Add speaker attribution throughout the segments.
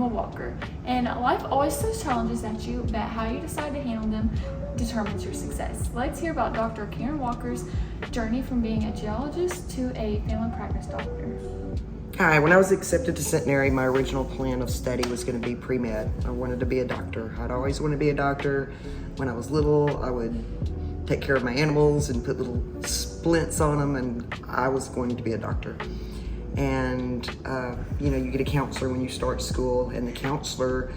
Speaker 1: Emma Walker, and life always throws challenges at you, but how you decide to handle them determines your success. Let's hear about Dr. Karen Walker's journey from being a geologist to a family practice doctor.
Speaker 2: Hi, when I was accepted to Centenary, my original plan of study was going to be pre-med. I wanted to be a doctor. I'd always wanted to be a doctor. When I was little, I would take care of my animals and put little splints on them, and I was going to be a doctor. And you get a counselor when you start school, and the counselor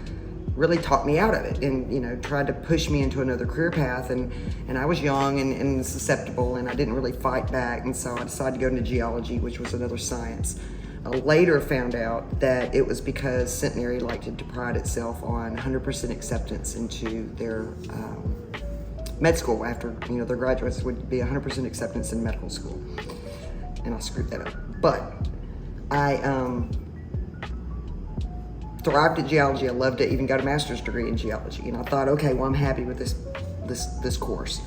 Speaker 2: really talked me out of it and tried to push me into another career path, and I was young and susceptible, and I didn't really fight back, and so I decided to go into geology, which was another science. I later found out that it was because Centenary liked to pride itself on 100% acceptance into their med school. After their graduates would be 100% acceptance in medical school, and I screwed that up. But I thrived at geology. I loved it. Even got a master's degree in geology, and I thought, okay, well, I'm happy with this course.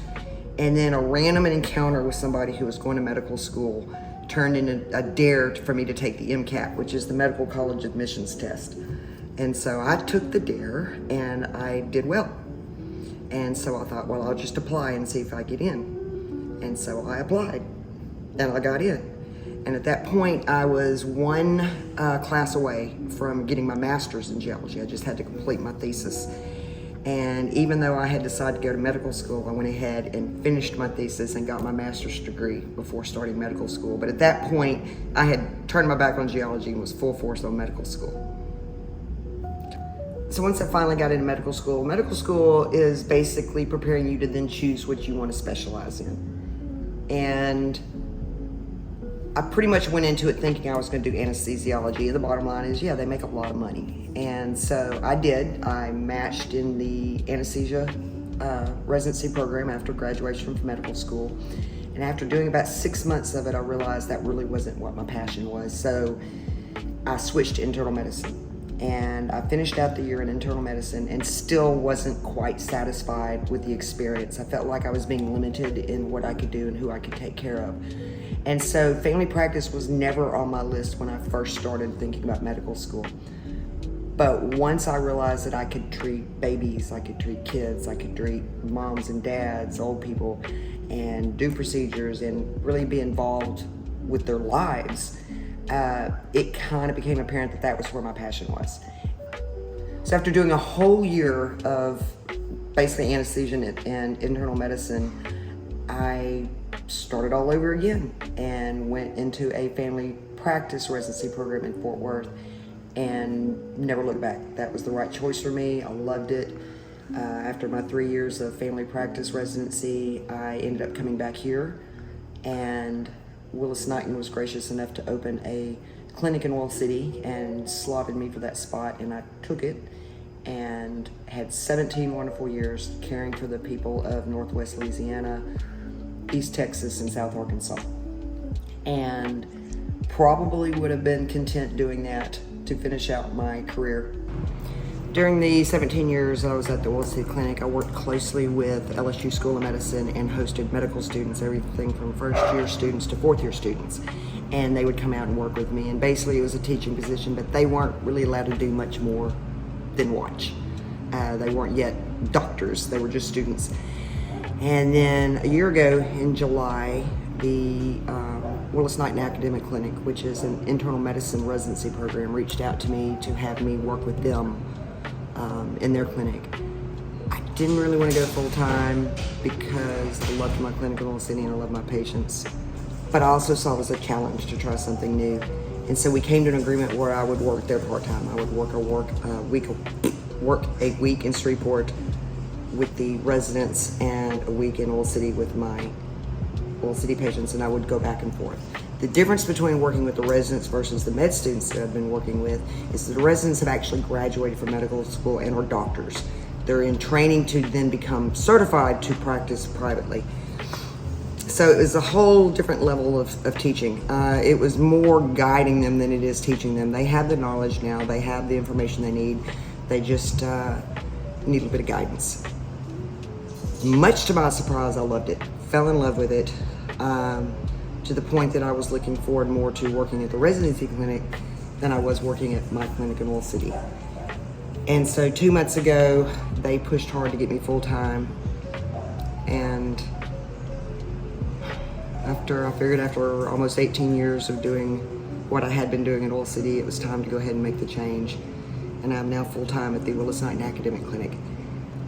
Speaker 2: And then a random encounter with somebody who was going to medical school turned into a dare for me to take the MCAT, which is the Medical College Admissions Test. And so I took the dare, and I did well. And so I thought, well, I'll just apply and see if I get in. And so I applied, and I got in. And at that point, I was one class away from getting my master's in geology. I just had to complete my thesis. And even though I had decided to go to medical school, I went ahead and finished my thesis and got my master's degree before starting medical school. But at that point, I had turned my back on geology and was full force on medical school. So once I finally got into medical school is basically preparing you to then choose what you want to specialize in. And I pretty much went into it thinking I was going to do anesthesiology. And the bottom line is, yeah, they make a lot of money. And so I did. I matched in the anesthesia residency program after graduation from medical school. And after doing about 6 months of it, I realized that really wasn't what my passion was. So I switched to internal medicine. And I finished out the year in internal medicine and still wasn't quite satisfied with the experience. I felt like I was being limited in what I could do and who I could take care of. And so family practice was never on my list when I first started thinking about medical school. But once I realized that I could treat babies, I could treat kids, I could treat moms and dads, old people, and do procedures and really be involved with their lives, it kind of became apparent that that was where my passion was. So after doing a whole year of basically anesthesia and internal medicine, I started all over again and went into a family practice residency program in Fort Worth and never looked back. That was the right choice for me. I loved it. After my 3 years of family practice residency, I ended up coming back here, and Willis Knighton was gracious enough to open a clinic in Oil City and slotted me for that spot, and I took it and had 17 wonderful years caring for the people of Northwest Louisiana, East Texas, and South Arkansas. And probably would have been content doing that to finish out my career. During the 17 years I was at the Oil City Clinic, I worked closely with LSU School of Medicine and hosted medical students, everything from first-year students to fourth-year students. And they would come out and work with me. And basically it was a teaching position, but they weren't really allowed to do much more than watch. They weren't yet doctors, they were just students. And then a year ago in July, the Willis Knighton Academic Clinic, which is an internal medicine residency program, reached out to me to have me work with them in their clinic. I didn't really want to go full time because I loved my clinic in Oil City and I love my patients. But I also saw it as a challenge to try something new. And so we came to an agreement where I would work there part-time. I would work a week in Shreveport with the residents and a week in Oil City with my Oil City patients, and I would go back and forth. The difference between working with the residents versus the med students that I've been working with is that the residents have actually graduated from medical school and are doctors. They're in training to then become certified to practice privately. So it was a whole different level of teaching. It was more guiding them than it is teaching them. They have the knowledge now, they have the information they need. They just need a little bit of guidance. Much to my surprise, I loved it. Fell in love with it to the point that I was looking forward more to working at the residency clinic than I was working at my clinic in Oil City. And so 2 months ago, they pushed hard to get me full-time. And I figured after almost 18 years of doing what I had been doing at Oil City, it was time to go ahead and make the change. And I'm now full-time at the Willis Knighton Academic Clinic.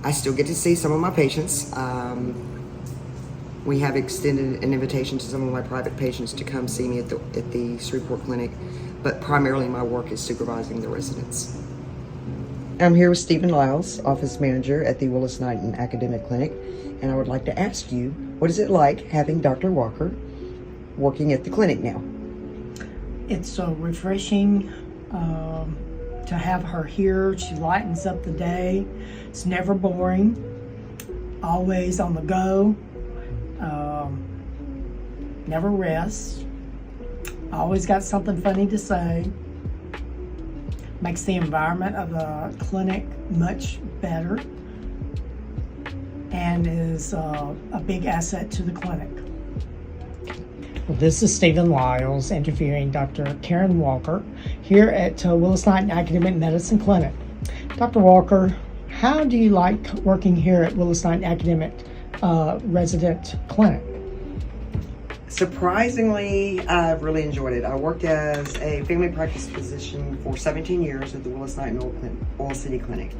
Speaker 2: I still get to see some of my patients. We have extended an invitation to some of my private patients to come see me at the Shreveport Clinic, but primarily my work is supervising the residents. I'm here with Stephen Lyles, office manager at the Willis Knighton Academic Clinic, and I would like to ask you, what is it like having Dr. Walker working at the clinic now?
Speaker 3: It's refreshing to have her here. She lightens up the day. It's never boring, always on the go, never rests, always got something funny to say, makes the environment of the clinic much better, and is a big asset to the clinic.
Speaker 4: Well, this is Stephen Lyles interviewing Dr. Karen Walker here at Willis Knighton Academic Medicine Clinic. Dr. Walker, how do you like working here at Willis Knighton Academic Resident Clinic?
Speaker 2: Surprisingly, I've really enjoyed it. I worked as a family practice physician for 17 years at the Willis Knighton Oil City Clinic.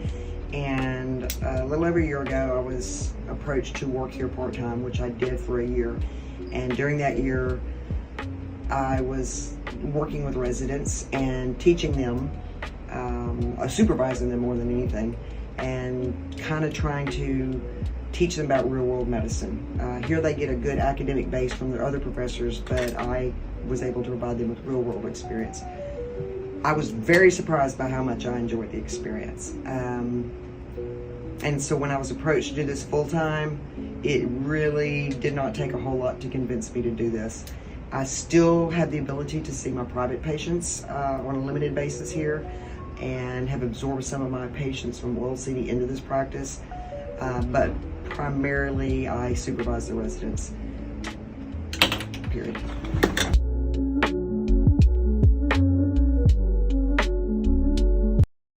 Speaker 2: And a little over a year ago, I was approached to work here part-time, which I did for a year. And during that year, I was working with residents and teaching them, supervising them more than anything, and kind of trying to teach them about real-world medicine. Here they get a good academic base from their other professors, but I was able to provide them with real-world experience. I was very surprised by how much I enjoyed the experience. And so when I was approached to do this full-time, it really did not take a whole lot to convince me to do this. I still have the ability to see my private patients on a limited basis here, and have absorbed some of my patients from Oil City into this practice, but primarily I supervise the residents, period.